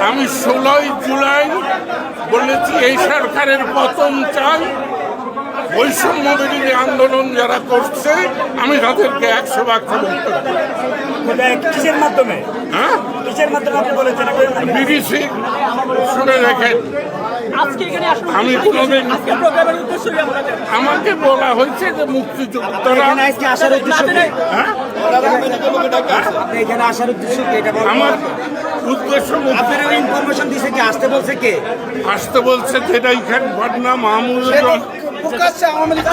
আমি 16 জুলাই বলেছি এই সরকারের পতন চাই। বৈষম্য বিরোধী আন্দোলন যারা করছে আমি তাদেরকে 100% সমর্থন করি। কিসের মাধ্যমে? হ্যাঁ, কিসের মাধ্যমে আপনি বলেছেন? বিবিসি শুনে দেখেন। আমি কোনোদিন আমাকে বলা হয়েছে যে মুক্তিযোদ্ধারা আসার উদ্দেশ্য কি? হ্যাঁ, আপনি এখানে আসার উদ্দেশ্য কি? এটা আমার উদ্দেশ্য আপনার ইনফরমেশন দিছে কি? আসতে বলছে কে? আসতে বলছে যেটাই খান ঘটনা মাহমুদ প্রকাশ্যে আওয়ামী লীগ